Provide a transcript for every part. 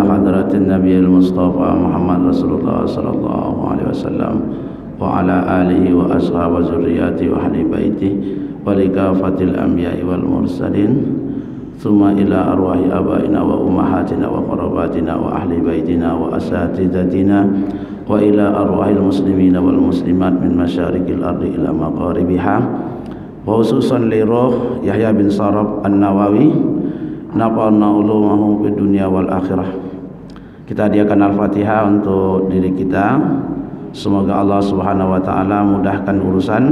hadratin nabiyil mustafa Muhammad Rasulullah sallallahu alaihi wasallam wa ala alihi wa ashabi zurriyyati wa ahli baiti wa likafatil anbiya'i wal mursalin thumma ila arwahi abaina wa ummahatina wa qarabatina wa ahli baitina wa asatidatina wa ila arwahil muslimina wal muslimat min masyarikil ardi ila magharibiha wa khususan li ruh Yahya bin Sarab An-Nawawi nafa'na ulumahu fid dunya wal akhirah. Kita hadiahkan Al-Fatihah untuk diri kita. Semoga Allah Subhanahu wa taala mudahkan urusan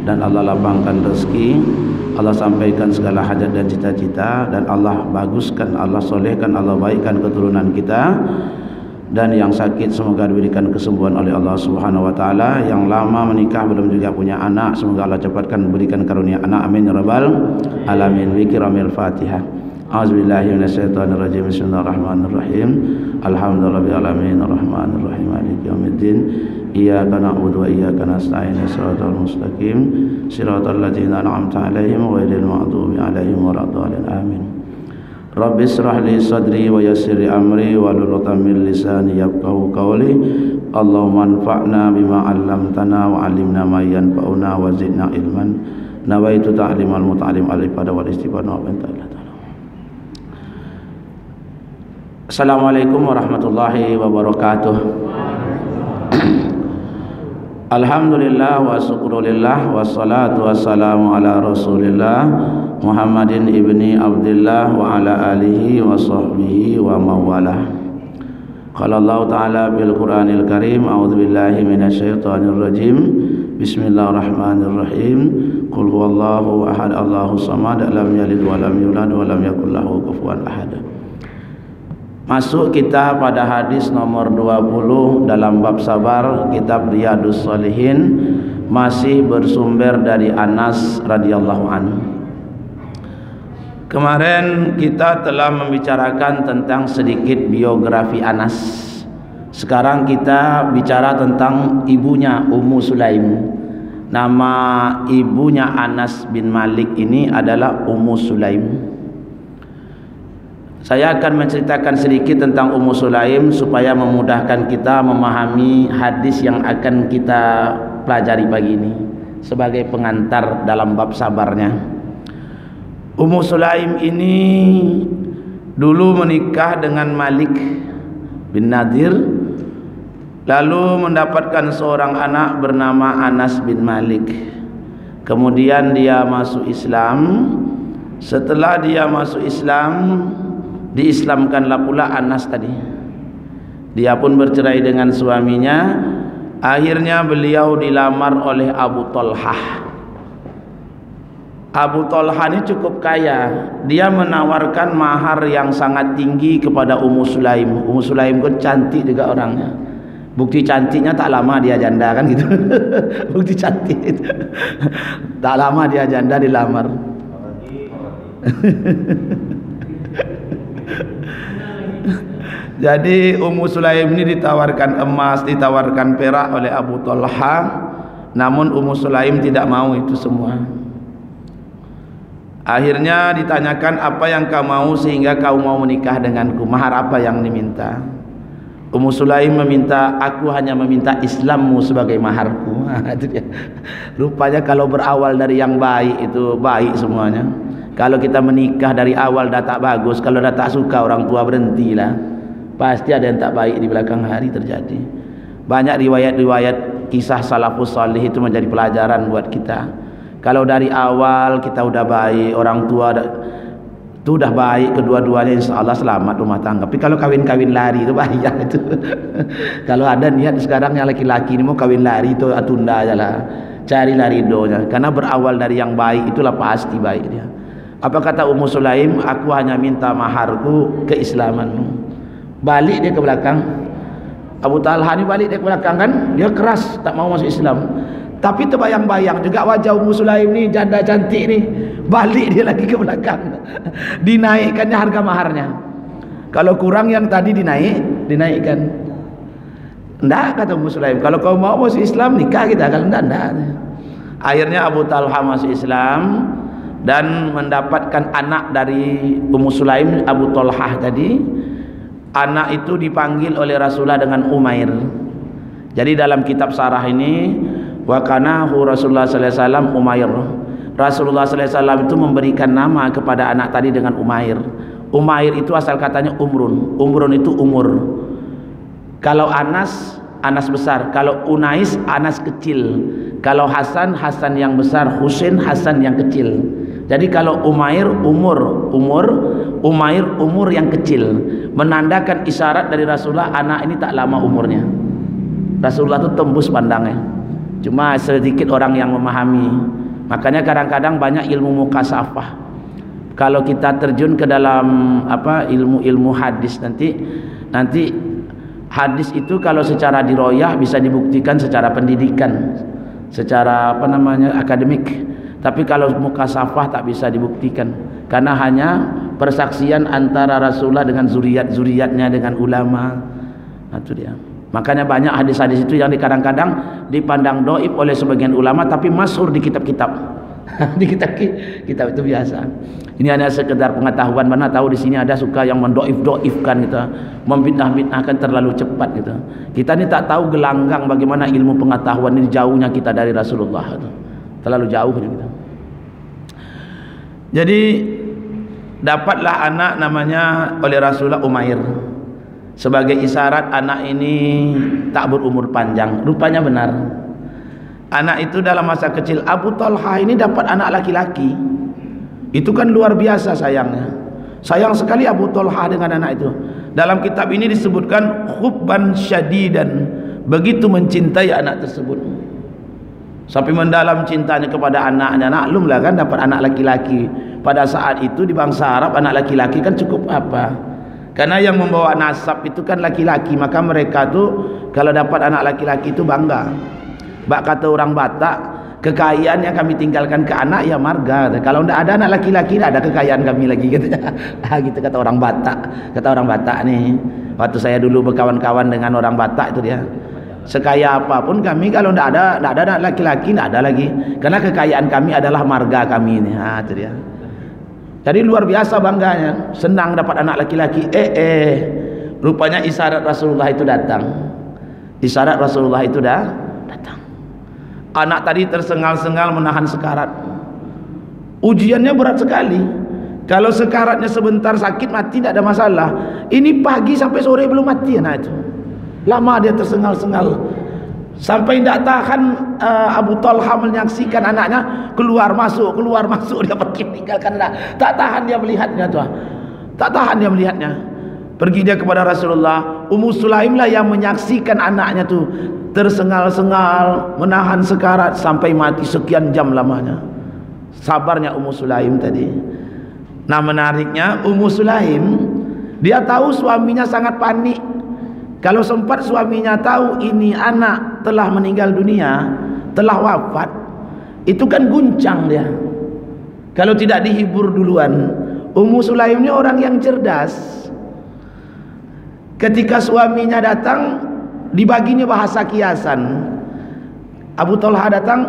dan Allah lapangkan rezeki, Allah sampaikan segala hajat dan cita-cita, dan Allah baguskan, Allah solehkan, Allah baikkan keturunan kita. Dan yang sakit semoga diberikan kesembuhan oleh Allah Subhanahu wa taala. Yang lama menikah belum juga punya anak, semoga Allah cepatkan berikan karunia anak, amin ya rabbal alamin. Bikiramil Fatihah. A'udzubillahi minasyaitonirrajim. Bismillahirrahmanirrahim. Alhamdulillahirabbil alamin arrahmanir rahim maliki yaumiddin. Iyyaka na'budu wa iyyaka nasta'in. Shiratal mustaqim shiratal ladzina an'amta 'alaihim ghairil maghdubi 'alaihim waladdallin. Amin. Rabbi israh li sadri wa yassir li amri wahlul 'uqdatam min lisani yafqahu qawli. Allahumma anfa'na bima 'allamtana wa 'allimna ma yanfa'una wa zidna ilman. Nawaitu ta'limal muta'allim al-ibadah wal istighfar wa ta'ala. Assalamualaikum warahmatullahi wabarakatuh. Alhamdulillah wa syukrulillah wassalatu wassalamu ala rasulillah Muhammadin ibni Abdillah wa ala alihi wa sahbihi wa mawalah. Qala Allah ta'ala bil Qur'anil Karim, a'udzu billahi minasyaitonir rajim. Bismillahirrahmanirrahim. Qul huwallahu ahad, Allahus samad, lam yalid wa lam yulad wa lam yakul lahu kufuwan ahad. Masuk kita pada hadis nomor 20 dalam bab sabar, kitab Riyadhus Shalihin, masih bersumber dari Anas radhiyallahu anhu. Kemarin kita telah membicarakan tentang sedikit biografi Anas. Sekarang kita bicara tentang ibunya, Ummu Sulaim. Nama ibunya Anas bin Malik ini adalah Ummu Sulaim. Saya akan menceritakan sedikit tentang Ummu Sulaim supaya memudahkan kita memahami hadis yang akan kita pelajari pagi ini sebagai pengantar dalam bab sabarnya. Ummu Sulaim ini dulu menikah dengan Malik bin Nadir, lalu mendapatkan seorang anak bernama Anas bin Malik. Kemudian dia masuk Islam. Setelah dia masuk Islam, diislamkanlah pula Anas tadi. Dia pun bercerai dengan suaminya. Akhirnya beliau dilamar oleh Abu Talhah. Abu Talhah ini cukup kaya. Dia menawarkan mahar yang sangat tinggi kepada Ummu Sulaim. Ummu Sulaim kok cantik juga orangnya. Bukti cantiknya tak lama dia janda kan gitu. Bukti cantik itu. Tak lama dia janda dilamar. Jadi Ummu Sulaim ini ditawarkan emas, ditawarkan perak oleh Abu Talha. Namun Ummu Sulaim tidak mau itu semua. Akhirnya ditanyakan, apa yang kau mau sehingga kau mau menikah denganku? Mahar apa yang diminta? Ummu Sulaim meminta, aku hanya meminta Islammu sebagai maharku. Itu dia. Rupanya kalau berawal dari yang baik itu baik semuanya. Kalau kita menikah dari awal dah tak bagus, kalau dah tak suka orang tua berhentilah. Pasti ada yang tak baik di belakang hari terjadi. Banyak riwayat-riwayat kisah salafus salih itu menjadi pelajaran buat kita. Kalau dari awal kita udah baik, orang tua itu udah baik, kedua-duanya insya Allah selamat rumah tangga. Tapi kalau kawin-kawin lari itu bahaya itu. Kalau ada niat sekarang yang laki-laki ini mau kawin lari itu tunda aja lah, carilah ridhonya. Karena berawal dari yang baik itulah pasti baik dia. Apa kata Ummu Sulaim? Aku hanya minta maharku keislamanmu. Balik dia ke belakang. Abu Talha ni balik dia ke belakang kan, dia keras tak mau masuk Islam. Tapi terbayang-bayang juga wajah Ummu Sulaim ni, janda cantik ni, balik dia lagi ke belakang. Dinaikkannya harga maharnya. Kalau kurang yang tadi dinaikkan. Enggak, kata Ummu Sulaim, kalau kau mau masuk Islam nikah kita, kalau enggak. Akhirnya Abu Talha masuk Islam dan mendapatkan anak dari Ummu Sulaim, Abu Talhah tadi. anak itu dipanggil oleh Rasulullah dengan Umair. Jadi dalam kitab Sarah ini, wa kanahu Rasulullah sallallahu alaihi wasallam Umair. Rasulullah sallallahu alaihi wasallam itu memberikan nama kepada anak tadi dengan Umair. Umair itu asal katanya umrun. Umrun itu umur. Kalau Anas, Anas besar. Kalau Unais, Anas kecil. Kalau Hasan, Hasan yang besar. Husain, Hasan yang kecil. Jadi kalau Umair umur, Umair umur yang kecil, menandakan isyarat dari Rasulullah anak ini tak lama umurnya. Rasulullah itu tembus pandangnya. Cuma sedikit orang yang memahami. Makanya kadang-kadang banyak ilmu mukasafah. Kalau kita terjun ke dalam ilmu hadis nanti hadis itu kalau secara diroyah bisa dibuktikan secara pendidikan, secara akademik. Tapi kalau mukasafah tak bisa dibuktikan, karena hanya persaksian antara Rasulullah dengan zuriat-zuriatnya dengan ulama. Itu dia. Makanya banyak hadis-hadis itu yang kadang-kadang dipandang doib oleh sebagian ulama, tapi masyhur di kitab-kitab. Di kitab itu biasa. Ini hanya sekedar pengetahuan, mana tahu di sini ada suka yang mendoif-doifkan gitu, membid'ah-bid'ahkan terlalu cepat gitu. Kita ini tak tahu gelanggang bagaimana ilmu pengetahuan ini jauhnya kita dari Rasulullah gitu. Terlalu jauh kita. Jadi dapatlah anak namanya oleh Rasulullah Umair sebagai isyarat anak ini tak berumur panjang. Rupanya benar. Anak itu dalam masa kecil Abu Talha ini dapat anak laki-laki. Itu kan luar biasa sayangnya. Sayang sekali Abu Talha dengan anak itu. Dalam kitab ini disebutkan hubban syadidan, begitu mencintai anak tersebut. Sampai mendalam cintanya kepada anaknya. Maklumlah kan dapat anak laki-laki. Pada saat itu di bangsa Arab anak laki-laki kan cukup apa? Karena yang membawa nasab itu kan laki-laki. Maka mereka tuh kalau dapat anak laki-laki itu bangga. Bak kata orang Batak, kekayaan yang kami tinggalkan ke anak ya marga. Kalau tidak ada anak laki-laki, tidak ada kekayaan kami lagi katanya. Gitu kata orang Batak. Kata orang Batak nih. Waktu saya dulu berkawan-kawan dengan orang Batak itu dia. Sekaya apapun kami kalau tidak ada anak laki-laki, tidak ada lagi. Karena kekayaan kami adalah marga kami ini. Itu dia. Jadi luar biasa bangganya, senang dapat anak laki-laki. Rupanya isyarat Rasulullah itu datang. Isyarat Rasulullah itu datang. Anak tadi tersengal-sengal menahan sekarat. Ujiannya berat sekali. Kalau sekaratnya sebentar sakit mati tidak ada masalah. Ini pagi sampai sore belum mati anak itu. Lama dia tersengal-sengal. Sampai tidak tahan Abu Talha menyaksikan anaknya keluar masuk dia pergi tinggalkan anak. Tak tahan dia melihatnya tuh. Tak tahan dia melihatnya. Pergi dia kepada Rasulullah. Ummu Sulaim lah yang menyaksikan anaknya tuh tersengal-sengal menahan sekarat sampai mati sekian jam lamanya. Sabarnya Ummu Sulaim tadi. Nah menariknya Ummu Sulaim dia tahu suaminya sangat panik. Kalau sempat suaminya tahu ini anak telah meninggal dunia, telah wafat, itu kan guncang dia. Kalau tidak dihibur duluan. Ummu Sulaim ini orang yang cerdas. Ketika suaminya datang, dibaginya bahasa kiasan. Abu Talha datang,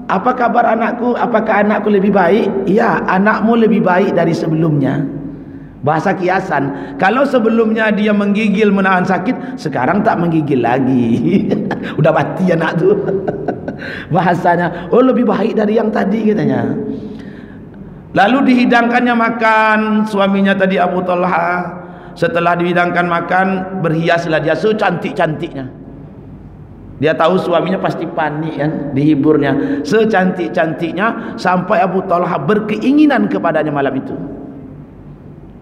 apa kabar anakku? Apakah anakku lebih baik? Iya, anakmu lebih baik dari sebelumnya. Bahasa kiasan. Kalau sebelumnya dia menggigil menahan sakit, sekarang tak menggigil lagi. Udah mati anak tu. Bahasanya, oh lebih baik dari yang tadi katanya. Lalu dihidangkannya makan suaminya tadi Abu Talha. Setelah dihidangkan makan, berhiaslah dia secantik-cantiknya. Dia tahu suaminya pasti panik kan, dihiburnya secantik-cantiknya sampai Abu Talha berkeinginan kepadanya malam itu.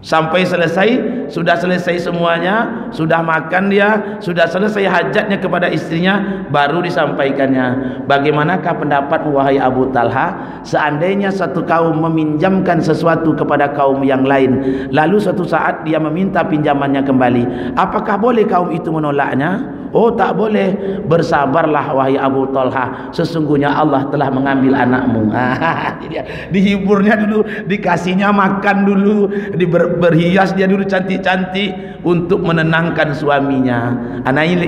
Sampai sudah selesai semuanya, sudah makan dia, sudah selesai hajatnya kepada istrinya, baru disampaikannya. Bagaimanakah pendapatmu wahai Abu Talha, seandainya satu kaum meminjamkan sesuatu kepada kaum yang lain, lalu suatu saat dia meminta pinjamannya kembali, apakah boleh kaum itu menolaknya? Oh tak boleh. Bersabarlah wahai Abu Talha, sesungguhnya Allah telah mengambil anakmu. Dihiburnya dulu, dikasihnya makan dulu, berhias dia dulu cantik-cantik untuk menenangkan suaminya.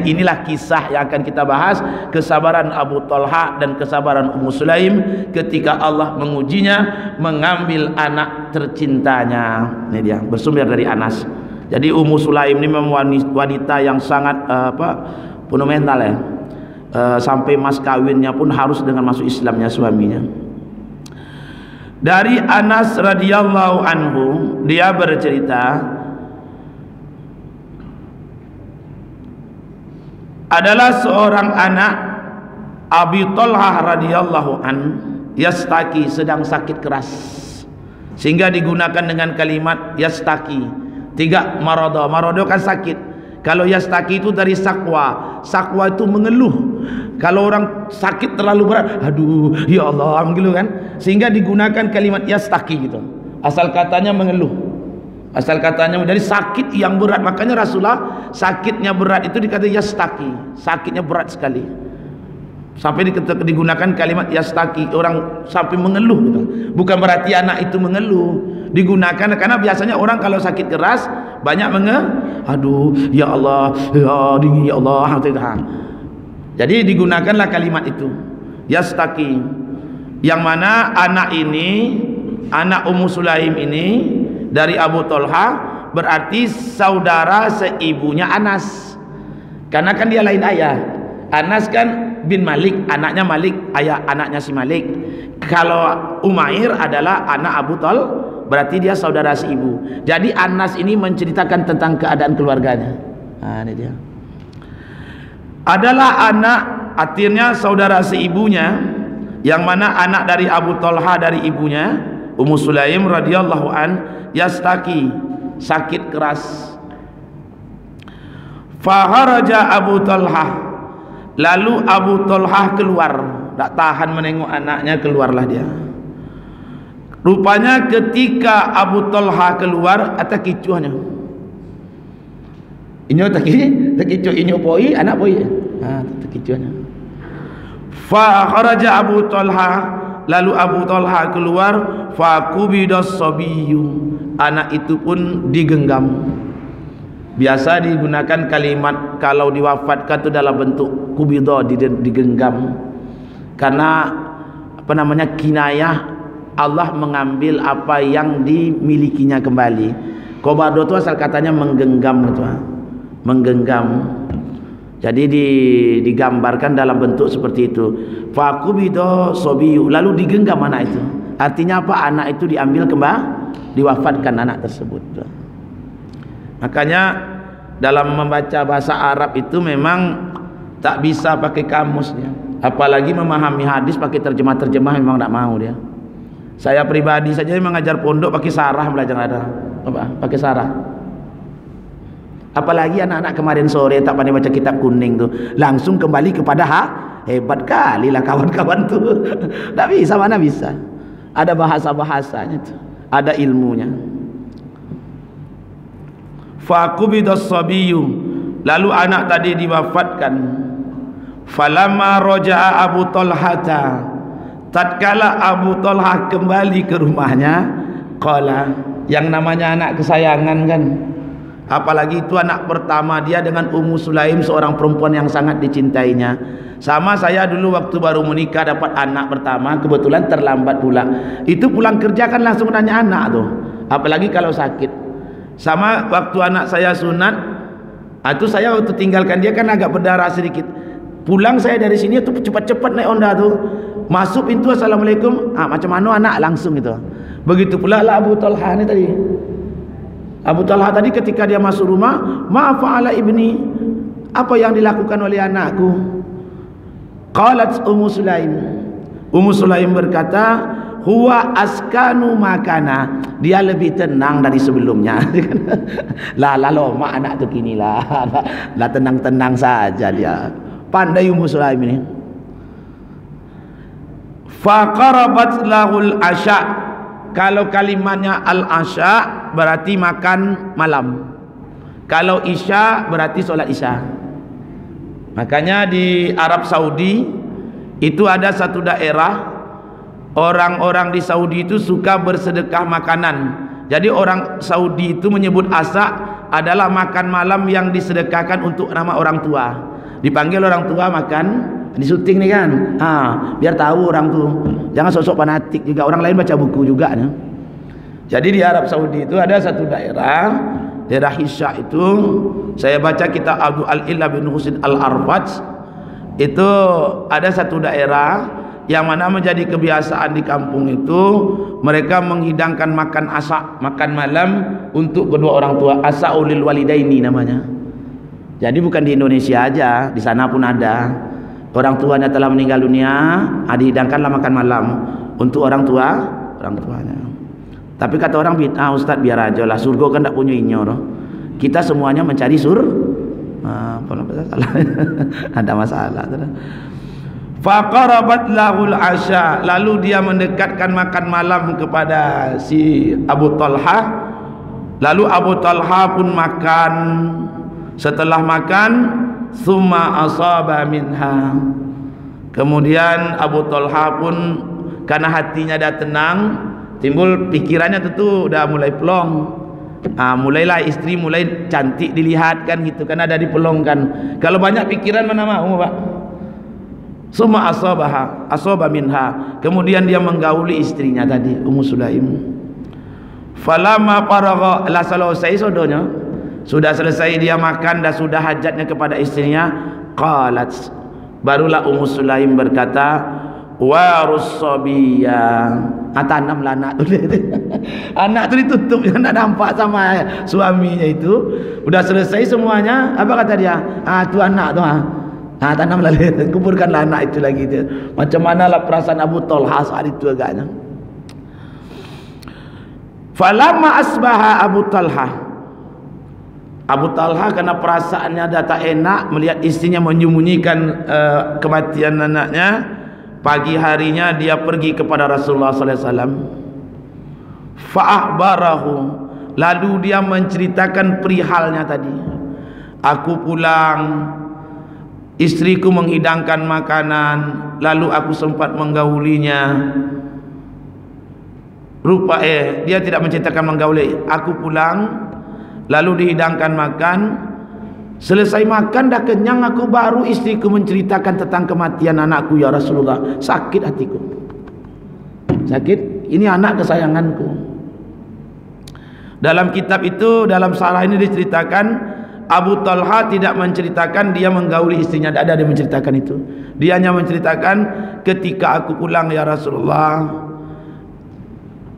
Inilah kisah yang akan kita bahas, kesabaran Abu Talha dan kesabaran Ummu Sulaim ketika Allah mengujinya mengambil anak tercintanya. Ini dia bersumber dari Anas. Jadi Ummu Sulaim ini memang wanita yang sangat fundamental ya. Sampai mas kawinnya pun harus dengan masuk Islamnya suaminya. Dari Anas radhiyallahu anhu, dia bercerita, adalah seorang anak Abi Thalhah radhiyallahu an yastaki, sedang sakit keras, sehingga digunakan dengan kalimat yastaki. 3 marada. Marada kan sakit. Kalau yastaki itu dari sakwa. Sakwa itu mengeluh. Kalau orang sakit terlalu berat, aduh ya Allah gitu kan, sehingga digunakan kalimat yastaki gitu. Asal katanya mengeluh, asal katanya dari sakit yang berat. Makanya Rasulullah sakitnya berat itu dikata yastaki, sakitnya berat sekali, sampai digunakan kalimat yastaki, orang sampai mengeluh gitu. Bukan berarti anak itu mengeluh, digunakan karena biasanya orang kalau sakit keras banyak aduh ya Allah ya dingin ya Allah. Jadi digunakanlah kalimat itu yastaki, yang mana anak ini, anak Ummu Sulaim ini dari Abu Thalhah, berarti saudara seibunya Anas, karena kan dia lain ayah. Anas kan bin Malik, anaknya Malik, ayah anaknya si Malik. Kalau Umair adalah anak Abu Thalhah, berarti dia saudara seibu. Jadi Anas ini menceritakan tentang keadaan keluarganya. Nah, ini dia. Adalah anak, artinya saudara seibunya, yang mana anak dari Abu Thalhah dari ibunya Ummu Sulaim radhiyallahu an yastaki, sakit keras. Faharaja Abu Thalhah, lalu Abu Thalhah keluar, tak tahan menengok anaknya, keluarlah dia. Rupanya ketika Abu Thalhah keluar, atas kicuhnya. Inyo terkicuh, inyo poi, anak poi. Terkicuhnya. Fa kharaja Abu Thalhah, lalu Abu Thalhah keluar, fa qubidas sabiyyu, anak itu pun digenggam. Biasa digunakan kalimat kalau diwafatkan itu dalam bentuk kubidah, digenggam, karena kinayah Allah mengambil apa yang dimilikinya kembali. Qabado itu asal katanya menggenggam itu, menggenggam. Jadi digambarkan dalam bentuk seperti itu. Faqubida sabiyu, lalu digenggam anak itu. Artinya apa? Anak itu diambil kembali, diwafatkan anak tersebut. Makanya dalam membaca bahasa Arab itu memang tak bisa pakai kamusnya, apalagi memahami hadis pakai terjemah-terjemah memang tak mau dia. Saya pribadi saja mengajar pondok pakai sarah, belajar ada pakai sarah. Apalagi anak-anak kemarin sore tak pandai baca kitab kuning tu, langsung kembali kepada hebat kali lah kawan-kawan tu. Tak bisa, mana bisa. Ada bahasa-bahasanya tu, ada ilmunya. Faqubidas sabiyyu, lalu anak tadi diwafatkan. Falamma raja'a Abu Thalhata, tatkala Abu Thalhah kembali ke rumahnya, qala, yang namanya anak kesayangan kan, apalagi itu anak pertama dia dengan Ummu Sulaim, seorang perempuan yang sangat dicintainya. Sama saya dulu waktu baru menikah dapat anak pertama, kebetulan terlambat pula. Itu pulang kerja kan langsung nanya anak tuh, apalagi kalau sakit. Sama waktu anak saya sunat, itu saya waktu tinggalkan dia kan agak berdarah sedikit. Pulang saya dari sini tuh cepat-cepat naik Honda tuh, masuk pintu assalamualaikum, macam mana anak, langsung itu. Begitu pula lah Abu Thalhah ini tadi. Abu Thalhah tadi ketika dia masuk rumah, ma fa'ala ibni, apa yang dilakukan oleh anakku? Qalat Ummu Sulaim, Ummu Sulaim berkata, huwa askanu makana, dia lebih tenang dari sebelumnya. lah lama anak tu kini lah tenang-tenang saja dia. Pandai Ummu Sulaim ini. Faqarabat lahul asya, kalau kalimatnya al-asya berarti makan malam, kalau isya berarti solat isya. Makanya di Arab Saudi itu ada satu daerah, orang-orang di Saudi itu suka bersedekah makanan. Jadi orang Saudi itu menyebut asya adalah makan malam yang disedekahkan untuk nama orang tua. Dipanggil orang tua makan, di syuting nih kan, biar tahu orang tuh, jangan sosok fanatik juga, orang lain baca buku juga nih. Jadi di Arab Saudi itu ada satu daerah, daerah Hisya itu, saya baca kitab Abdul Al-Illa bin Husin Al-Arfaj, itu ada satu daerah yang mana menjadi kebiasaan di kampung itu mereka menghidangkan makan asak, makan malam untuk kedua orang tua. Asaulil walidaini namanya. Jadi bukan di Indonesia aja, di sana pun ada. Orang tuanya telah meninggal dunia, dihidangkanlah makan malam untuk orang tuanya. Tapi kata orang bid'ah, Ustaz biar aja lah, surga kan tak punya inyo no. Kita semuanya mencari salah. Ada masalah. Faqarabat lahul asya, lalu dia mendekatkan makan malam kepada si Abu Talha. Lalu Abu Talha pun makan. Setelah makan, summa asaba minha. Kemudian Abu Talha pun karena hatinya dah tenang, timbul pikirannya tentu dah mulai pelong. Mulailah istri mulai cantik dilihat kan gitu kan, ada dipelongkan. Kalau banyak pikiran mana mau Pak. Summa asaba minha. Kemudian dia menggauli istrinya tadi, Ummu Sulaim. Falamma faragha, la selesai sodonya, sudah selesai dia makan dan sudah hajatnya kepada istrinya, qalat, barulah Ummu Sulaim berkata, warus sabiyya, tanamlah anak tu. Anak tu ditutup, nak nampak sama suaminya itu. Udah selesai semuanya, apa kata dia? Tu anak tu tanamlah, kuburkanlah anak itu lagi dia. Macam manalah perasaan Abu Talha saat itu agaknya. Falamma asbaha Abu Talha, karena perasaannya dah tak enak melihat istrinya menyembunyikan kematian anaknya. Pagi harinya dia pergi kepada Rasulullah sallallahu alaihi wasallam. Fa'akhbarahu, lalu dia menceritakan perihalnya tadi. Aku pulang, istriku menghidangkan makanan, lalu aku sempat menggaulinya. Dia tidak menceritakan menggauli. Aku pulang, lalu dihidangkan makan. Selesai makan dah kenyang, aku baru istriku menceritakan tentang kematian anakku ya Rasulullah. Sakit hatiku. Sakit. Ini anak kesayanganku. Dalam kitab itu, dalam sarah ini diceritakan Abu Talha tidak menceritakan dia menggauli istrinya, tidak ada dia menceritakan itu. Dia hanya menceritakan ketika aku pulang ya Rasulullah,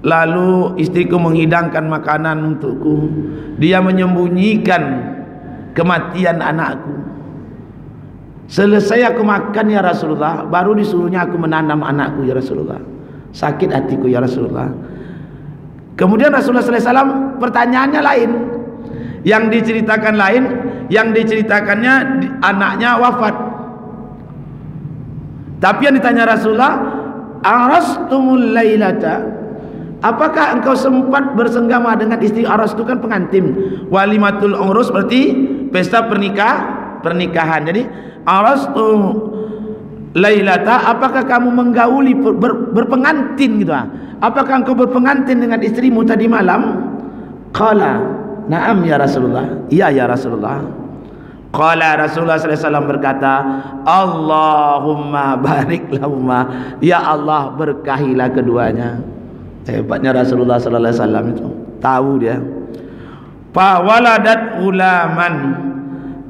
lalu istriku menghidangkan makanan untukku, dia menyembunyikan kematian anakku. Selesai aku makan ya Rasulullah, baru disuruhnya aku menanam anakku ya Rasulullah. Sakit hatiku ya Rasulullah. Kemudian Rasulullah sallallahu alaihi wasallam pertanyaannya lain, yang diceritakan lain, yang diceritakannya anaknya wafat. Tapi yang ditanya Rasulullah, arastumul lailata, apakah engkau sempat bersenggama dengan istri? Aras itu kan pengantin. Walimatul urus berarti pesta pernikahan. Jadi arastu lailata, apakah kamu menggauli berpengantin gitu? Apakah engkau berpengantin dengan istrimu tadi malam? Qala, na'am ya Rasulullah. Iya ya Rasulullah. Qala, Rasulullah sallallahu alaihi wasallam berkata, Allahumma barik lahumma, ya Allah berkahilah keduanya. Hebatnya Rasulullah sallallahu alaihi wasallam itu, tahu dia. Fa waladat ghulaman,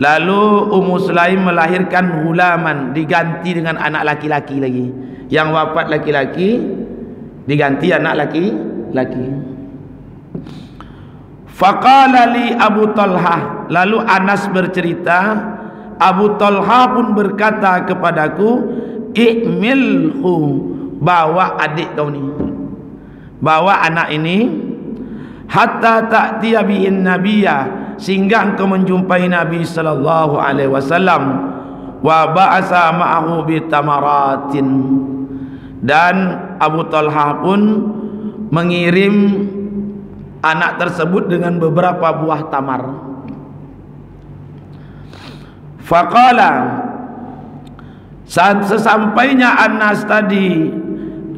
lalu Ummu Sulaim melahirkan ghulaman, diganti dengan anak laki-laki lagi. Yang wafat laki-laki diganti anak laki-laki. Faqala li Abu Talha, lalu Anas bercerita, Abu Talha pun berkata kepadaku, ihmilhu, bawa adik kau ni, bawa anak ini, hatta ta'tiya bihin nabiyya, sehingga engkau menjumpai Nabi sallallahu alaihi wasallam, wa ba'asa ma'ahu bitamaratin, dan Abu Talha pun mengirim anak tersebut dengan beberapa buah tamar. Faqala, saat sesampainya Anas tadi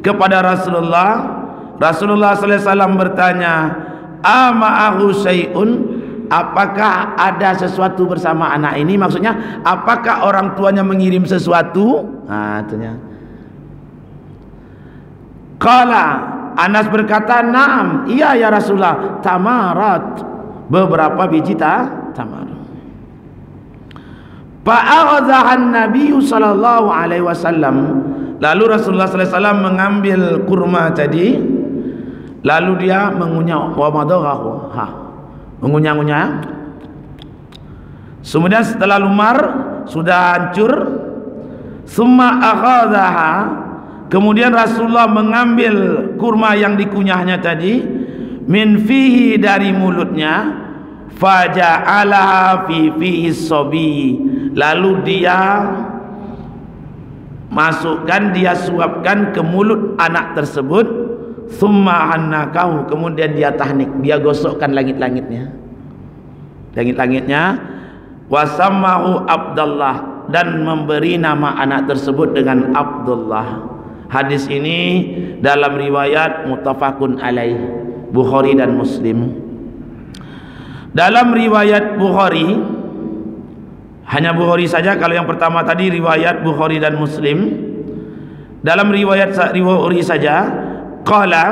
kepada Rasulullah, Rasulullah sallallahu alaihi wasallam bertanya, ama'ahu syai'un, apakah ada sesuatu bersama anak ini? Maksudnya apakah orang tuanya mengirim sesuatu? Itunya. Qala, Anas berkata, na'am, iya ya Rasulullah, tamarat, beberapa biji tamar. Fa'aghadhahan Nabi sallallahu alaihi wasallam, lalu Rasulullah sallallahu alaihi wasallam mengambil kurma tadi, lalu dia mengunyah, wa madaghahu, mengunyah-ngunyah. Kemudian setelah lumar, sudah hancur, summa akhadhaha, kemudian Rasulullah mengambil kurma yang dikunyahnya tadi, min fihi, dari mulutnya, faja'alaha fi fihi sobi, lalu dia masukkan, dia suapkan ke mulut anak tersebut, summa hannakahu, kemudian dia tahnik, dia gosokkan langit-langitnya, wasamahu Abdullah, dan memberi nama anak tersebut dengan Abdullah. Hadis ini dalam riwayat muttafaqun alaih, Bukhari dan Muslim. Dalam riwayat Bukhari, hanya Bukhari saja, kalau yang pertama tadi riwayat Bukhari dan Muslim. Dalam riwayat Bukhari saja, qala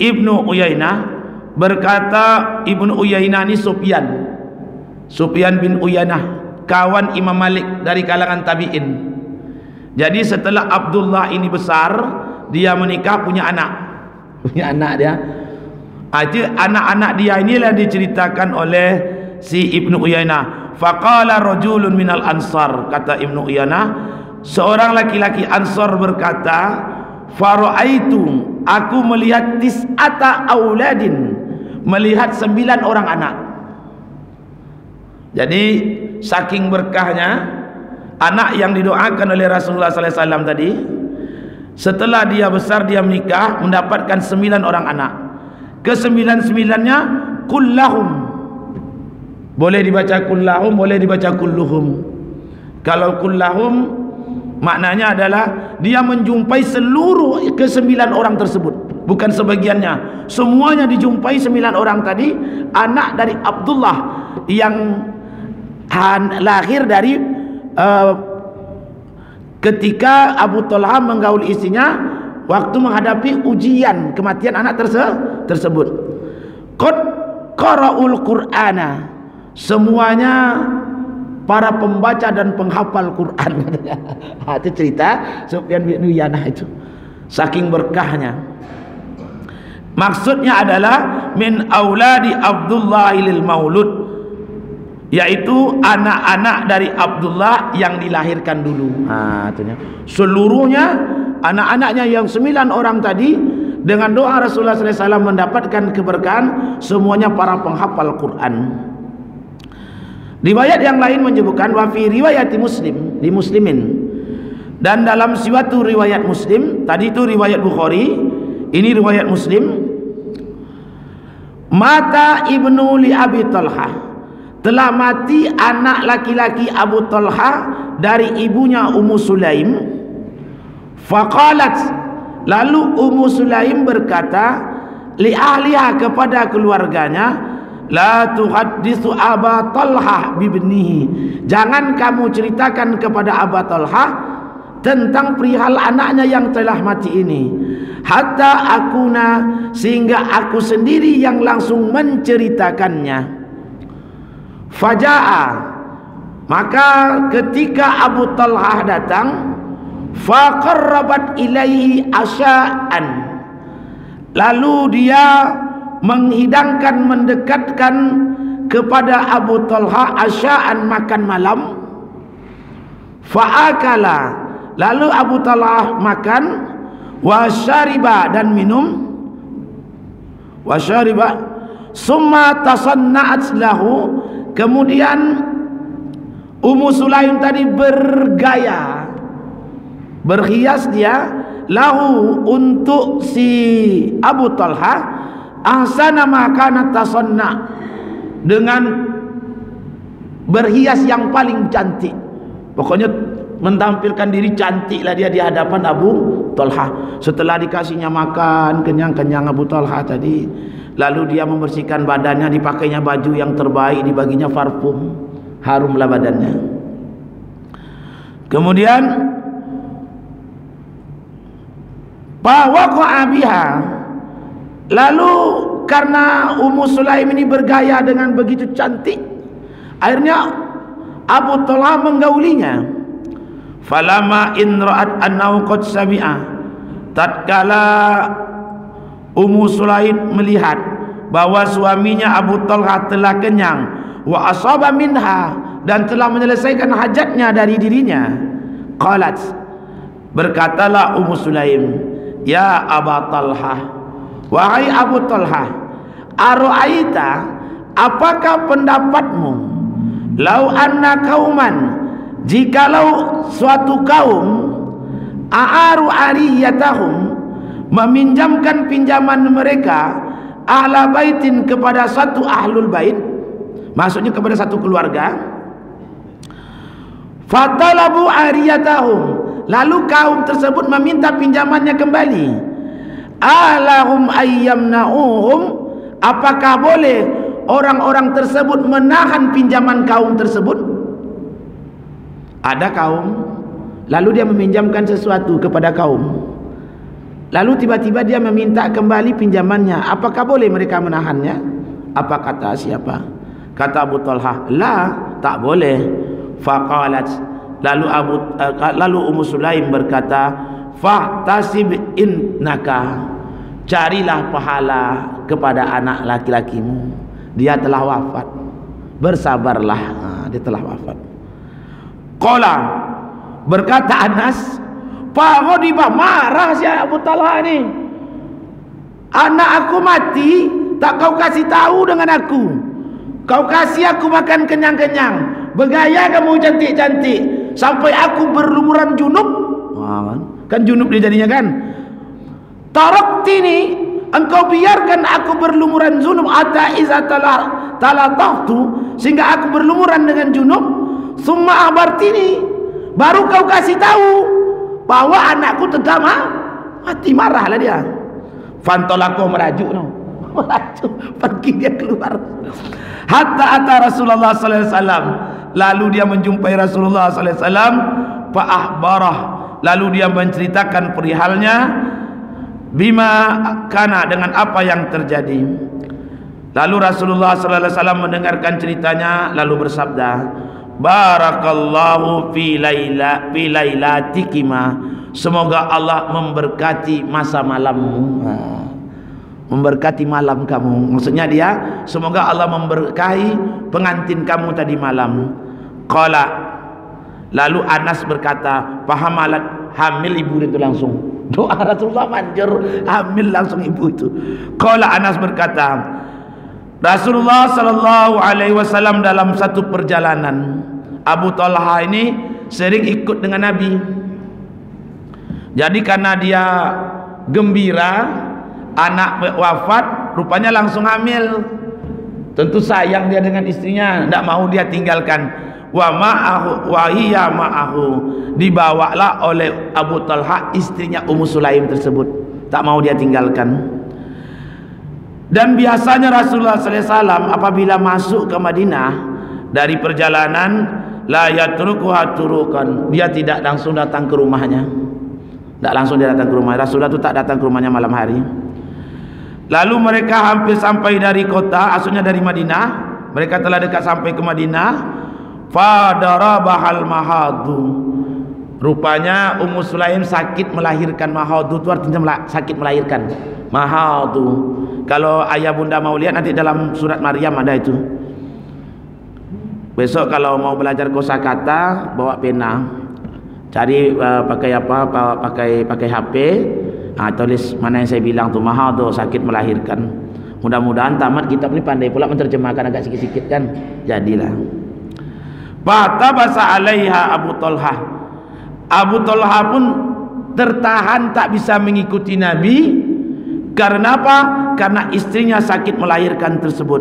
Ibnu Uyainah, berkata Ibnu Uyainah ini Sufyan bin Uyainah, kawan Imam Malik dari kalangan tabi'in. Jadi setelah Abdullah ini besar, dia menikah, punya anak dia. Anak-anak dia inilah diceritakan oleh si Ibnu Uyainah. Faqala rajulun minal ansar, kata Ibnu Uyainah, seorang laki-laki Ansar berkata, fara'aitu, aku melihat tis'ata auladin, melihat 9 orang anak. Jadi saking berkahnya anak yang didoakan oleh Rasulullah sallallahu alaihi wasallam tadi, setelah dia besar, dia menikah, mendapatkan 9 orang anak. Ke-9-9-nya kullahum, boleh dibaca kullahum, boleh dibaca kulluhum. Kalau kullahum maknanya adalah dia menjumpai seluruh ke-9 orang tersebut, bukan sebagiannya, semuanya dijumpai 9 orang tadi, anak dari Abdullah yang lahir dari ketika Abu Talha menggaul istrinya waktu menghadapi ujian kematian anak tersebut. Qad qara'ul Qur'ana, semuanya para pembaca dan penghafal Quran. Itu cerita Sufyan bin Uyainah itu, saking berkahnya. Maksudnya adalah min auladi Abdullah lil maulud, yaitu anak-anak dari Abdullah yang dilahirkan dulu. Seluruhnya anak-anaknya yang 9 orang tadi, dengan doa Rasulullah SAW mendapatkan keberkahan, semuanya para penghafal Quran. Riwayat yang lain menyebutkan wa fi riwayat Muslim, di Muslimin, dan dalam suatu riwayat Muslim, tadi itu riwayat Bukhari, ini riwayat Muslim, mata ibnu li Abi Talha, telah mati anak laki-laki Abu Talha dari ibunya Ummu Sulaim. Faqalat, lalu Ummu Sulaim berkata, li ahliha, kepada keluarganya, la tuhadditsu Aba Talha bibnihi, jangan kamu ceritakan kepada Aba Talha tentang perihal anaknya yang telah mati ini, hatta akuna, sehingga aku sendiri yang langsung menceritakannya. Faja'a, maka ketika Abu Talha datang, faqarrabat ilaihi asya'an, lalu dia menghidangkan, mendekatkan kepada Abu Talha asya'an, makan malam. Fa'akala, lalu Abu Talha makan, wa syariba, dan minum, wa syariba, summa tasanna'at lahu, kemudian Ummu Sulaim tadi bergaya, berhias dia, lahu, untuk si Abu Talha, ahsana ma kanat tasanna, dengan berhias yang paling cantik. Pokoknya menampilkan diri cantiklah dia di hadapan Abu Talha. Setelah dikasihnya makan kenyang-kenyang Abu Talha tadi, lalu dia membersihkan badannya, dipakainya baju yang terbaik, dibaginya parfum, harumlah badannya. Kemudian fa waqa'a biha, lalu karena Ummu Sulaim ini bergaya dengan begitu cantik, akhirnya Abu Talha menggaulinya. Falama in ra'at annahu qad sami'a, tatkala Ummu Sulaim melihat bahwa suaminya Abu Talha telah kenyang, wa asaba minha, dan telah menyelesaikan hajatnya dari dirinya, qalat, berkatalah Ummu Sulaim, ya Abu Talha, wahai Abu Talha, ara'aita, apakah pendapatmu, lau anna kauman, jikalau suatu kaum, a'aru ariyatahum, meminjamkan pinjaman mereka, ahla baitin, kepada satu ahlul bait, maksudnya kepada satu keluarga, fatalabu ariyatahum, lalu kaum tersebut meminta pinjamannya kembali, alahum ayyamna'uhum, apakah boleh orang-orang tersebut menahan pinjaman kaum tersebut? Ada kaum lalu dia meminjamkan sesuatu kepada kaum, lalu tiba-tiba dia meminta kembali pinjamannya, apakah boleh mereka menahannya? Apa kata siapa? Kata Abu Talha, la, tak boleh. Faqalat, lalu Ummu Sulaim berkata, fahtasib innaka, carilah pahala kepada anak laki-lakimu, dia telah wafat, bersabarlah, dia telah wafat. Qala, berkata Anas, Pak Ghadibah, marah si Abu Talha ni, anak aku mati tak kau kasih tahu dengan aku, kau kasih aku makan kenyang-kenyang, bergaya kamu cantik-cantik, sampai aku berlumuran junub. Kan junub dia jadinya kan. Taraktini, engkau biarkan aku berlumuran junub, hatta iza talatahtu, sehingga aku berlumuran dengan junub. Summa abartini, baru kau kasih tahu bahwa anakku tetap mati. Marahlah dia. Fantolako merajuk, merajuk, pergi dia keluar. Hatta ata Rasulullah sallallahu alaihi wasallam, lalu dia menjumpai Rasulullah sallallahu alaihi wasallam, fa ahbarah, lalu dia menceritakan perihalnya, bima kana, dengan apa yang terjadi. Lalu Rasulullah sallallahu alaihi wasallam mendengarkan ceritanya, lalu bersabda, barakallahu fi lailatikima, semoga Allah memberkati masa malammu, memberkati malam kamu. Maksudnya dia, semoga Allah memberkahi pengantin kamu tadi malam. Qala, lalu Anas berkata, fahamalat, hamil ibu itu langsung. Doa Rasulullah manjur, hamil langsung ibu itu. Qala, Anas berkata, Rasulullah sallallahu alaihi wasallam dalam satu perjalanan, Abu Talha ini sering ikut dengan Nabi. Jadi karena dia gembira anak wafat, rupanya langsung hamil. Tentu sayang dia dengan istrinya, tidak mau dia tinggalkan. Wa ma'ahu wa hiya ma'ahu, dibawalah oleh Abu Talha istrinya Ummu Sulaim tersebut, tak mau dia tinggalkan. Dan biasanya Rasulullah sallallahu alaihi wasallam apabila masuk ke Madinah dari perjalanan, la yatrukuha turukan, dia tidak langsung datang ke rumahnya. Tak langsung dia datang ke rumah. Rasulullah itu tak datang ke rumahnya malam hari. Lalu mereka hampir sampai dari kota, maksudnya dari Madinah, mereka telah dekat sampai ke Madinah. Fadarabahal mahadu, rupanya Ummu Sulaim sakit melahirkan. Mahadu itu artinya sakit melahirkan. Mahadu, kalau ayah bunda mau lihat nanti dalam surat Maryam ada itu. Besok kalau mau belajar kosakata, bawa pena, cari pakai apa, pakai HP, tulis mana yang saya bilang tu, mahadu, sakit melahirkan. Mudah-mudahan tamat kitab ini pandai pula menerjemahkan agak sikit-sikit kan, jadilah. Fatabasa alaiha Abu Talha, Abu Talha pun tertahan tak bisa mengikuti Nabi. Karena apa? Karena istrinya sakit melahirkan tersebut.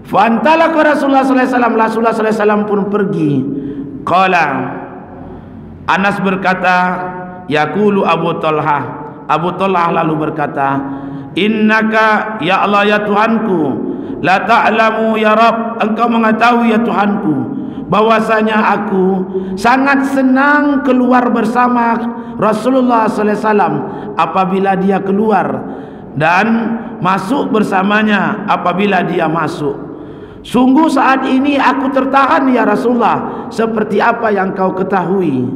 Fantalaka Rasulullah sallallahu alaihi wasallam, Rasulullah sallallahu alaihi wasallam pun pergi. Qala, Anas berkata, yaqulu Abu Talha, Abu Talha lalu berkata, innaka ya Allah ya Tuhanku, la ta'lamu ya Rabb, engkau mengetahui ya Tuhanku, bahwasanya aku sangat senang keluar bersama Rasulullah sallallahu alaihi wasallam apabila dia keluar dan masuk bersamanya apabila dia masuk. Sungguh saat ini aku tertahan ya Rasulullah, seperti apa yang kau ketahui.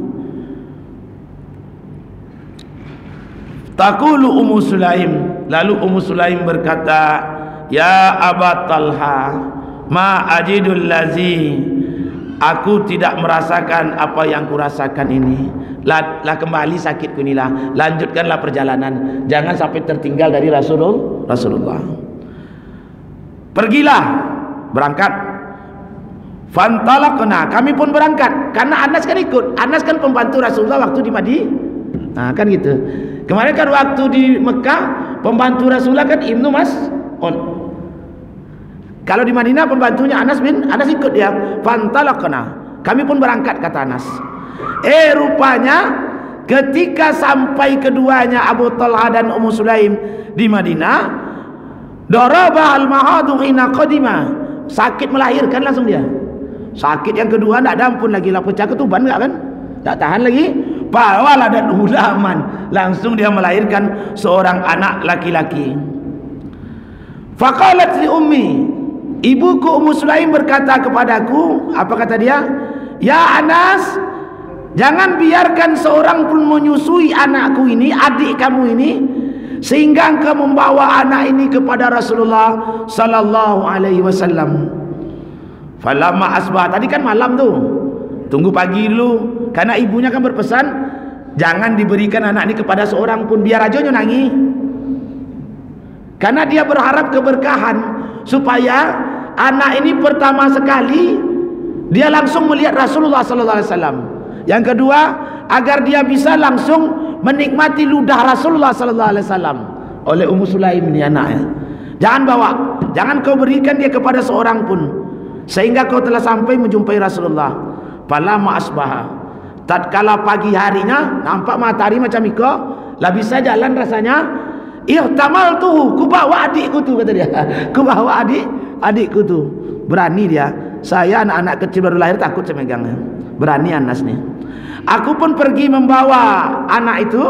Taqulu Ummu Sulaim, lalu Ummu Sulaim berkata, ya Aba Talha, ma ajidul lazi, aku tidak merasakan apa yang kurasakan ini. Lah kembali sakitku inilah, lanjutkanlah perjalanan, jangan sampai tertinggal dari Rasulullah. Pergilah, berangkat. Fantalaqna, kami pun berangkat, karena Anas kan ikut. Anas kan pembantu Rasulullah waktu di Madinah. Nah, kan gitu. Kemarin kan waktu di Mekah pembantu Rasulullah kan Ibnu Mas'ud. Kalau di Madinah pembantunya Anas ikut dia. Fantalaqna, kami pun berangkat, kata Anas. Rupanya ketika sampai keduanya Abu Talha dan Ummu Sulaim di Madinah, darabah al-mahadu hina qadima, sakit melahirkan langsung dia. Sakit yang kedua tak ada ampun lagi lah, pecah ketuban enggak kan? Tak tahan lagi. Bawalah dan ulaman, langsung dia melahirkan seorang anak laki-laki. Faqalat li ummi, ibuku Ummu Sulaim berkata kepadaku, apa kata dia? Ya Anas, jangan biarkan seorang pun menyusui anakku ini, adik kamu ini, sehingga engkau membawa anak ini kepada Rasulullah sallallahu alaihi wasallam. Falamma asbah, tadi kan malam tuh, tunggu pagi dulu, karena ibunya kan berpesan jangan diberikan anak ini kepada seorang pun, biar aja nyonangi, karena dia berharap keberkahan supaya anak ini pertama sekali dia langsung melihat Rasulullah sallallahu alaihi wasallam. Yang kedua, agar dia bisa langsung menikmati ludah Rasulullah sallallahu alaihi wasallam oleh Ummu Sulaim ini anaknya. Jangan bawa, jangan kau berikan dia kepada seorang pun, sehingga kau telah sampai menjumpai Rasulullah. Falamma asbaha, tatkala pagi harinya nampak matahari macam iko, lah bisa jalan rasanya. Ihtamaltuhu, ku bawa adikku tu, kata dia. Ku bawa adikku tu. Berani dia. Saya anak-anak kecil baru lahir takut saya megangnya. Berani Anas nih. Aku pun pergi membawa anak itu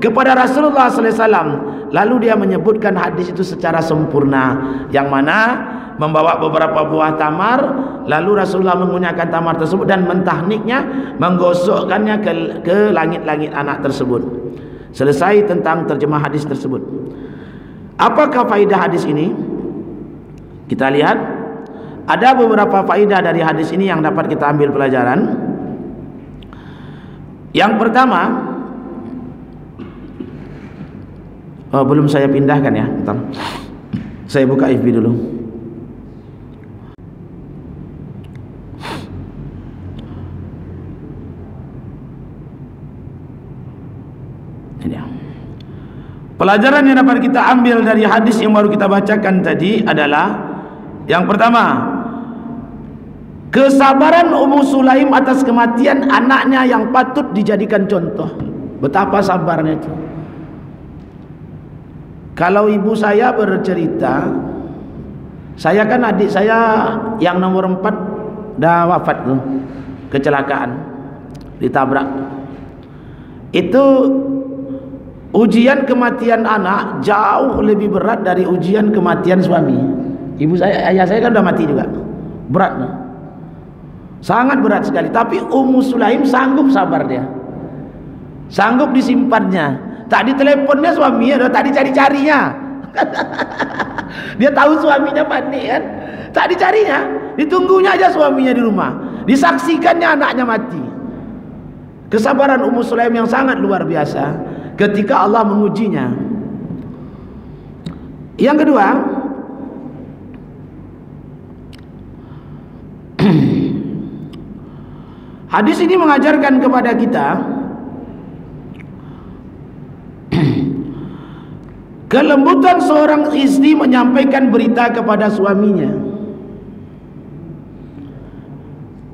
kepada Rasulullah sallallahu alaihi wasallam. Lalu dia menyebutkan hadis itu secara sempurna, yang mana membawa beberapa buah tamar, lalu Rasulullah mengunyahkan tamar tersebut dan mentahniknya, menggosokkannya ke langit-langit anak tersebut. Selesai tentang terjemah hadis tersebut. Apakah faedah hadis ini? Kita lihat, ada beberapa faedah dari hadis ini yang dapat kita ambil pelajaran. Yang pertama, belum saya pindahkan ya, bentar. Saya buka FB dulu. Pelajaran yang dapat kita ambil dari hadis yang baru kita bacakan tadi adalah, yang pertama, kesabaran Ummu Sulaim atas kematian anaknya yang patut dijadikan contoh. Betapa sabarnya itu. Kalau ibu saya bercerita, saya kan adik saya yang nomor 4 dah wafat tuh, kecelakaan, ditabrak. Itu ujian kematian anak jauh lebih berat dari ujian kematian suami. Ibu saya, ayah saya kan udah mati juga. Berat, nah. Sangat berat sekali. Tapi Ummu Sulaim sanggup sabar dia. Sanggup disimpannya. Tak diteleponnya suaminya, tak dicari-carinya. Dia tahu suaminya panik kan. Tak dicarinya, ditunggunya aja suaminya di rumah. Disaksikannya anaknya mati. Kesabaran Ummu Sulaim yang sangat luar biasa ketika Allah mengujinya. Yang kedua, hadis ini mengajarkan kepada kita kelembutan seorang istri menyampaikan berita kepada suaminya.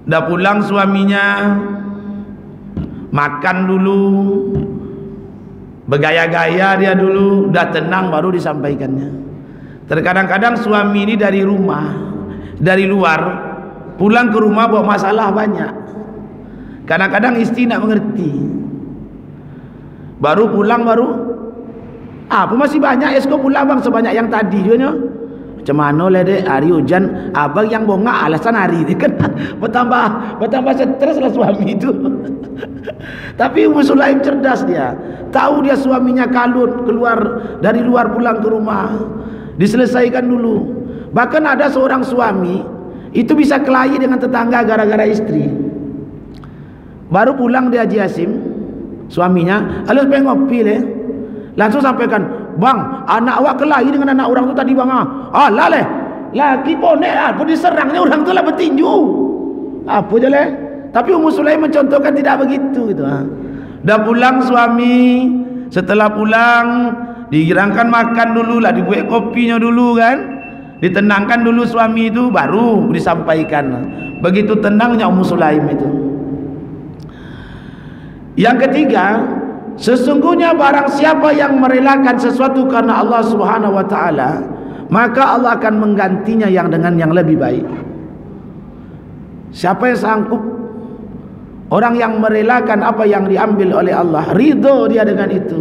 Dah pulang suaminya, makan dulu, bergaya-gaya dia dulu, dah tenang baru disampaikannya. Terkadang-kadang suami ini dari rumah, dari luar, pulang ke rumah bawa masalah banyak. Kadang-kadang istri nak mengerti, baru pulang baru Apa masih banyak esko pula bang sebanyak yang tadi juga. Macam mana lah dek, hari hujan abang yang bongak alasan hari ini kan bertambah stres lah suami itu. Tapi Ummu Sulaim cerdas dia, tahu dia suaminya kalut keluar dari luar pulang ke rumah, diselesaikan dulu. Bahkan ada seorang suami itu bisa kelahi dengan tetangga gara-gara istri. Baru pulang dia Haji Hasim, suaminya halus pengen ngopi le, langsung sampaikan, bang, anak awak kelahi dengan anak orang tu tadi bang. Alah leh, laki ponek apa diserangnya orang tu lah bertinju. Apa je leh. Tapi Ummu Sulaim mencontohkan tidak begitu gitu. Dah pulang suami, setelah pulang digirangkan makan dulu lah, dibuat kopinya dulu kan, ditenangkan dulu suami itu, baru disampaikan. Begitu tenangnya Ummu Sulaim itu. Yang ketiga, sesungguhnya barang siapa yang merelakan sesuatu karena Allah Subhanahu wa taala, maka Allah akan menggantinya dengan yang lebih baik. Siapa yang sanggup, orang yang merelakan apa yang diambil oleh Allah, ridho dia dengan itu,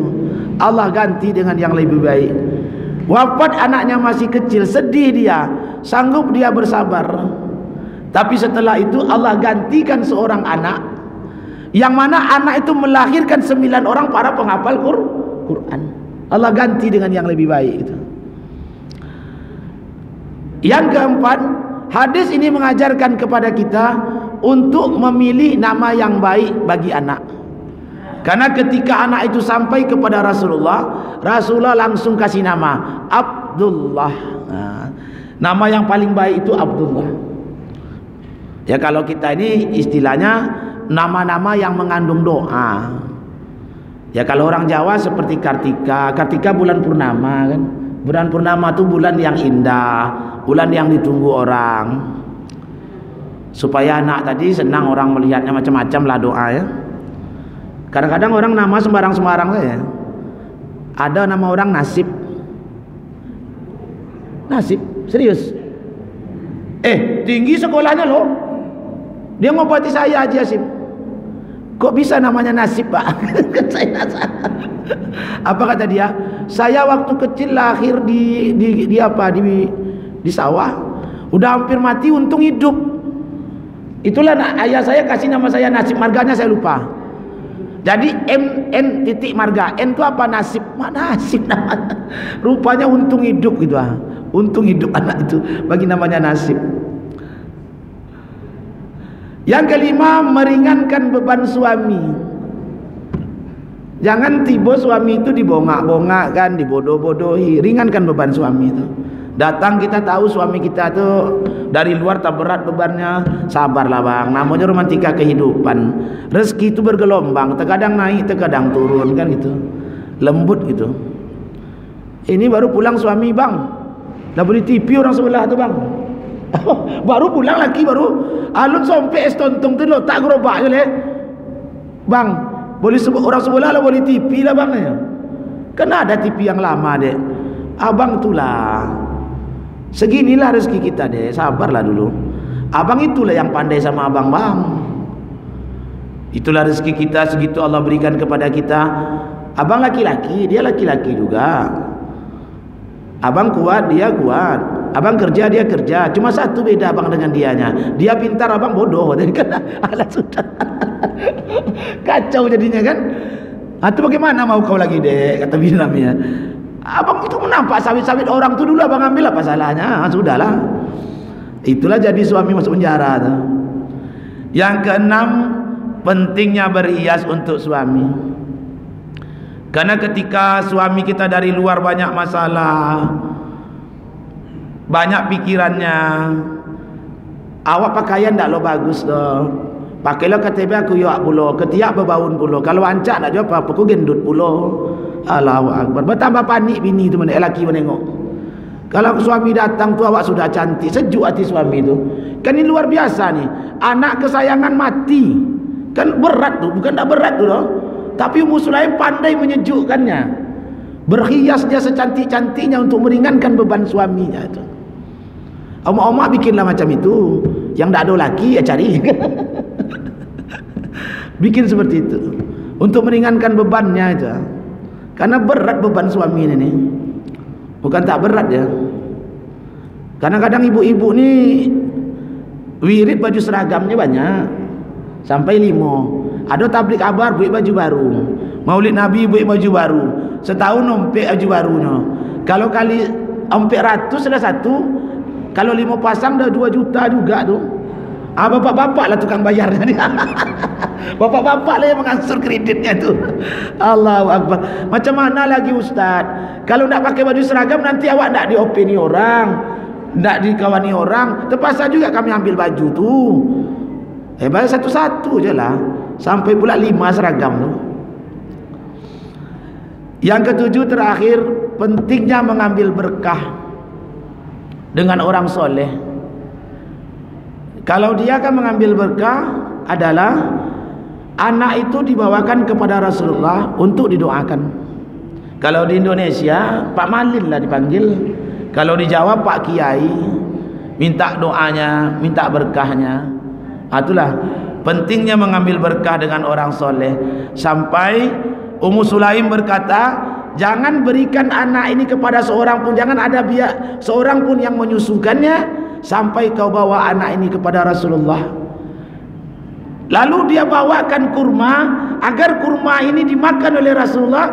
Allah ganti dengan yang lebih baik. Wafat anaknya masih kecil, sedih dia, sanggup dia bersabar. Tapi setelah itu Allah gantikan seorang anak, yang mana anak itu melahirkan 9 orang para penghafal Quran. Allah ganti dengan yang lebih baik itu. Yang keempat, hadis ini mengajarkan kepada kita untuk memilih nama yang baik bagi anak. Karena ketika anak itu sampai kepada Rasulullah, Rasulullah langsung kasih nama Abdullah. Nama yang paling baik itu Abdullah. Ya kalau kita ini istilahnya nama-nama yang mengandung doa. Ya kalau orang Jawa seperti Kartika. Kartika bulan purnama kan. Bulan purnama itu bulan yang indah, bulan yang ditunggu orang. Supaya anak tadi senang orang melihatnya, macam-macam lah doa ya. Kadang-kadang orang nama sembarang-sembarang saja. Ada nama orang Nasib. Nasib, serius. Tinggi sekolahnya loh. Dia ngobati saya Haji Hasim. Kok bisa namanya Nasib pak? Apa kata dia? Saya waktu kecil lahir di sawah, udah hampir mati untung hidup. Itulah ayah saya kasih nama saya Nasib, marganya saya lupa. Jadi N titik marga. N itu apa? Nasib. Nasib namanya. Rupanya untung hidup gitu ah. Untung hidup anak itu bagi namanya Nasib. Yang kelima, meringankan beban suami. Jangan tiba suami itu dibongak-bongak kan, dibodoh-bodohi. Ringankan beban suami itu. Datang kita tahu suami kita itu dari luar tak berat bebannya, sabarlah bang. Namanya romantika kehidupan. Rezeki itu bergelombang, terkadang naik, terkadang turun kan gitu. Lembut gitu. Ini baru pulang suami bang, dah beli TV orang sebelah tu bang. Baru pulang lagi, baru alun sampai es tontong tu lo tak gerobak je leh. Bang, boleh orang sebelah lah boleh TV lah bang ya. Kan ada TV yang lama dek. Abang itulah. Seginilah rezeki kita dek, sabarlah dulu. Abang itulah yang pandai sama abang bang. Itulah rezeki kita, segitu Allah berikan kepada kita. Abang laki-laki, dia laki-laki juga. Abang kuat, dia kuat. Abang kerja, dia kerja. Cuma satu beda abang dengan dianya. Dia pintar, abang bodoh. Jadi kan alah sudah. Kacau jadinya kan. Itu bagaimana mau kau lagi dek, kata binamnya. Abang itu menampak sawit-sawit orang tu dulu abang ambil, apa salahnya? Sudahlah. Itulah jadi suami masuk penjara tu. Yang keenam, pentingnya berhias untuk suami. Karena ketika suami kita dari luar banyak masalah, banyak pikirannya, awak pakaian tak lo bagus doh, pakailah KTP aku yuak pulo, ketiak berbaun pulo, kalau ancak nak jawab apa, aku gendut pulo. Allahu Akbar. Bertambah panik bini tu mana, lelaki menengok. Kalau suami datang tu awak sudah cantik, sejuk hati suami tu. Kan ini luar biasa nih, anak kesayangan mati, kan berat tu, bukan tak berat tu doh. Tapi Ummu Sulaim pandai menyejukkannya, berhias dia secantik-cantiknya untuk meringankan beban suaminya itu. Oma-oma bikinlah macam itu. Yang tak ada laki ya cari. Bikin seperti itu untuk meringankan bebannya itu. Karena berat beban suami ini nih. Bukan tak berat ya. Kadang-kadang ibu-ibu ni wirid baju seragamnya banyak, sampai 5. Ada tablik kabar buat baju baru, Maulid Nabi buat baju baru, setahun ompek baju barunya. Kalau kali ompek 100 sudah 1, kalau 5 pasang dah 2 juta juga tu. Bapak-bapak lah tukang bayarnya ni. Bapak-bapak lah yang mengansur kreditnya tu. Allahu Akbar. Macam mana lagi Ustaz? Kalau nak pakai baju seragam nanti awak nak diopini orang, nak dikawani orang, terpaksa juga kami ambil baju tu. Bayar satu-satu je lah, sampai pula 5 seragam tu. Yang ketujuh terakhir, pentingnya mengambil berkah dengan orang soleh. Kalau dia akan mengambil berkah adalah anak itu dibawakan kepada Rasulullah untuk didoakan. Kalau di Indonesia Pak Malin lah dipanggil, kalau di Jawa Pak Kiai, minta doanya, minta berkahnya. Itulah pentingnya mengambil berkah dengan orang soleh. Sampai Ummu Sulaim berkata, jangan berikan anak ini kepada seorang pun, jangan ada seorang pun yang menyusukannya sampai kau bawa anak ini kepada Rasulullah. Lalu dia bawakan kurma agar kurma ini dimakan oleh Rasulullah,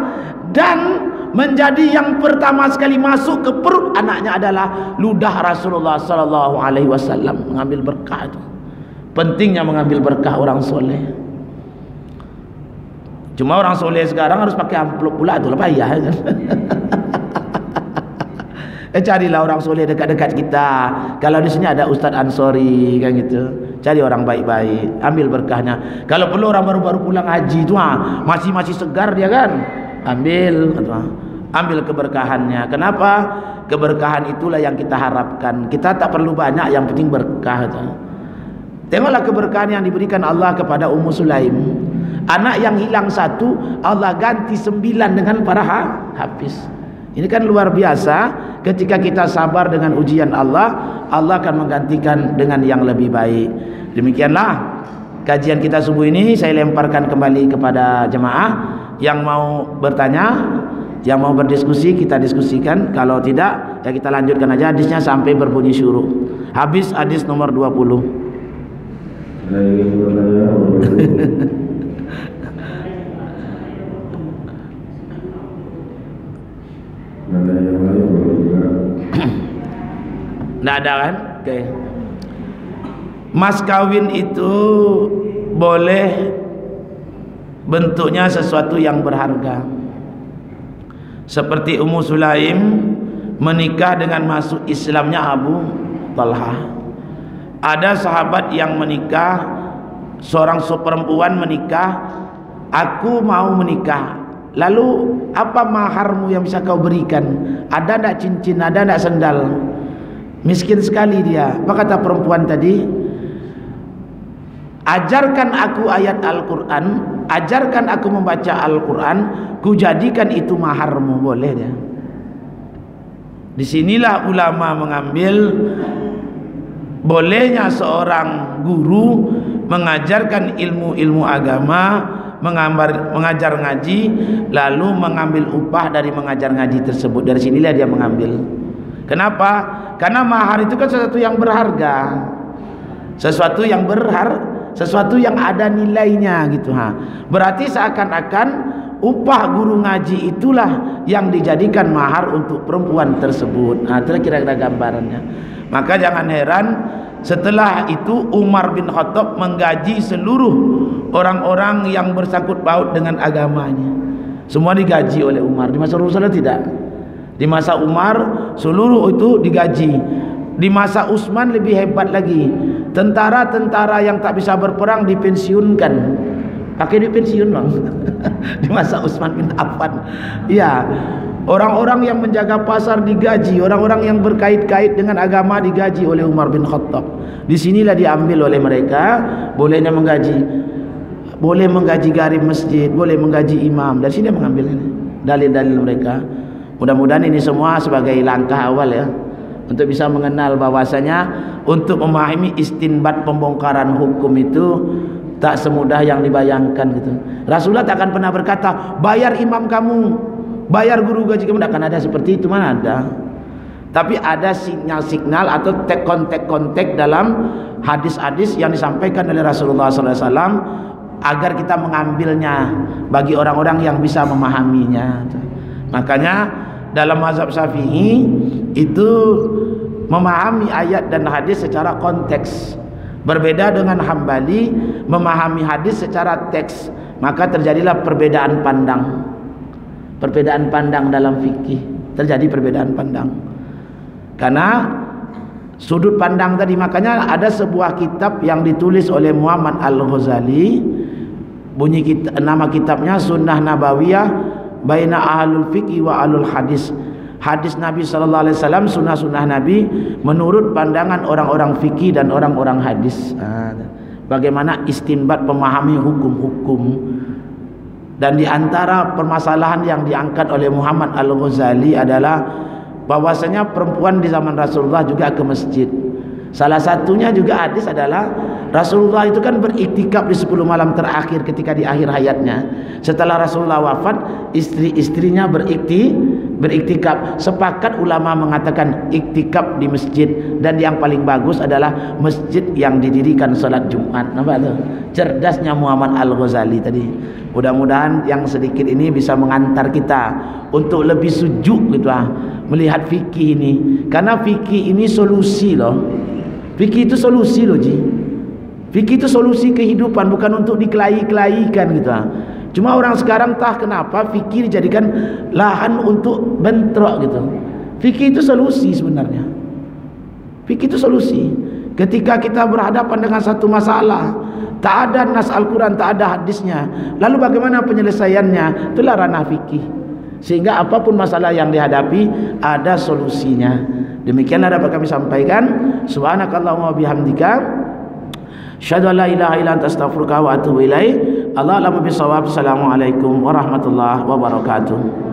dan menjadi yang pertama sekali masuk ke perut anaknya adalah ludah Rasulullah sallallahu alaihi wasallam. Mengambil berkah itu. Pentingnya mengambil berkah orang soleh. Cuma orang soleh sekarang harus pakai amplop pula, itulah payah kan. Carilah orang soleh dekat-dekat kita. Kalau di sini ada Ustaz Ansori kan gitu, cari orang baik-baik, ambil berkahnya. Kalau perlu orang baru-baru pulang haji tu masih segar dia kan, ambil keberkahannya. Kenapa? Keberkahan itulah yang kita harapkan. Kita tak perlu banyak, yang penting berkah tu. Tengoklah keberkahan yang diberikan Allah kepada Ummu Sulaim. Anak yang hilang 1, Allah ganti 9 dengan para hafiz. Ini kan luar biasa. Ketika kita sabar dengan ujian Allah, Allah akan menggantikan dengan yang lebih baik. Demikianlah kajian kita subuh ini. Saya lemparkan kembali kepada jemaah. Yang mau bertanya, yang mau berdiskusi, kita diskusikan. Kalau tidak, ya kita lanjutkan aja hadisnya sampai berbunyi syuruk. Habis hadis nomor 20. Tidak ada kan? Okay. Mas kawin itu boleh bentuknya sesuatu yang berharga, seperti Ummu Sulaim menikah dengan masuk Islamnya Abu Talha. Ada sahabat yang menikah, seorang perempuan menikah, aku mau menikah. Lalu apa maharmu yang bisa kau berikan? Ada tak cincin, ada tak sendal? Miskin sekali dia. Apa kata perempuan tadi? Ajarkan aku ayat Al-Quran, ajarkan aku membaca Al-Quran, ku jadikan itu maharmu. Boleh dia. Disinilah ulama mengambil bolehnya seorang guru mengajarkan ilmu-ilmu agama, mengajar ngaji, lalu mengambil upah dari mengajar ngaji tersebut. Dari sinilah dia mengambil. Kenapa? Karena mahar itu kan sesuatu yang berharga, sesuatu yang sesuatu yang ada nilainya gitu. Berarti seakan-akan upah guru ngaji itulah yang dijadikan mahar untuk perempuan tersebut. Itulah kira-kira gambarannya. Maka jangan heran setelah itu Umar bin Khattab menggaji seluruh orang-orang yang bersangkut paut dengan agamanya. Semua digaji oleh Umar. Di masa Rasulullah tidak. Di masa Umar seluruh itu digaji. Di masa Utsman lebih hebat lagi. Tentara-tentara yang tak bisa berperang dipensiunkan. Pakai duit pensiun bang. Di masa Utsman bin Affan. Ya, orang-orang yang menjaga pasar digaji, orang-orang yang berkait-kait dengan agama digaji oleh Umar bin Khattab. Di sinilah diambil oleh mereka bolehnya menggaji. Boleh menggaji garib masjid, boleh menggaji imam. Dari sini mengambil dalil-dalil mereka. Mudah-mudahan ini semua sebagai langkah awal ya, untuk bisa mengenal bahwasanya untuk memahami istinbat pembongkaran hukum itu tak semudah yang dibayangkan gitu. Rasulullah tak akan pernah berkata bayar imam kamu, bayar guru gaji kamu, tidak akan ada seperti itu, mana ada. Tapi ada sinyal-sinyal atau kontek-kontek dalam hadis-hadis yang disampaikan oleh Rasulullah SAW agar kita mengambilnya bagi orang-orang yang bisa memahaminya. Makanya dalam mazhab Syafi'i itu memahami ayat dan hadis secara konteks. Berbeda dengan Hambali memahami hadis secara teks. Maka terjadilah perbedaan pandang. Perbedaan pandang dalam fikih. Terjadi perbedaan pandang. Karena sudut pandang tadi. Makanya ada sebuah kitab yang ditulis oleh Muhammad Al-Ghazali. Nama kitabnya Sunnah Nabawiyah Baina Ahlul Fiqh wa Ahlul Hadis. Hadis Nabi SAW, sunnah-sunnah Nabi menurut pandangan orang-orang fikih dan orang-orang hadis. Bagaimana istinbat memahami hukum-hukum. Dan di antara permasalahan yang diangkat oleh Muhammad Al-Ghazali adalah bahwasanya perempuan di zaman Rasulullah juga ke masjid. Salah satunya juga hadis adalah Rasulullah itu kan beriktikaf di 10 malam terakhir ketika di akhir hayatnya. Setelah Rasulullah wafat, istri-istrinya beriktikaf. Sepakat ulama mengatakan iktikaf di masjid, dan yang paling bagus adalah masjid yang didirikan salat Jumat. Nampak tu? Cerdasnya Muhammad Al-Ghazali tadi. Mudah-mudahan yang sedikit ini bisa mengantar kita untuk lebih sujuk gitu melihat fikih ini. Karena fikih ini solusi loh. Fikih itu solusi loh Ji. Fikih itu solusi kehidupan, bukan untuk dikelahi-kelahikan gitu. Cuma orang sekarang entah kenapa fikih dijadikan lahan untuk bentrok gitu. Fikih itu solusi sebenarnya. Fikih itu solusi. Ketika kita berhadapan dengan satu masalah, tak ada nas Al-Quran, tak ada hadisnya, lalu bagaimana penyelesaiannya? Itulah ranah fikih. Sehingga apapun masalah yang dihadapi ada solusinya. Demikianlah dapat kami sampaikan. Subhanakallahumma bihamdika asyhadu an la ilaha illa anta astaghfiruka wa atubu ilaik. Allahu a'lam bishawab. Assalamualaikum warahmatullahi wabarakatuh.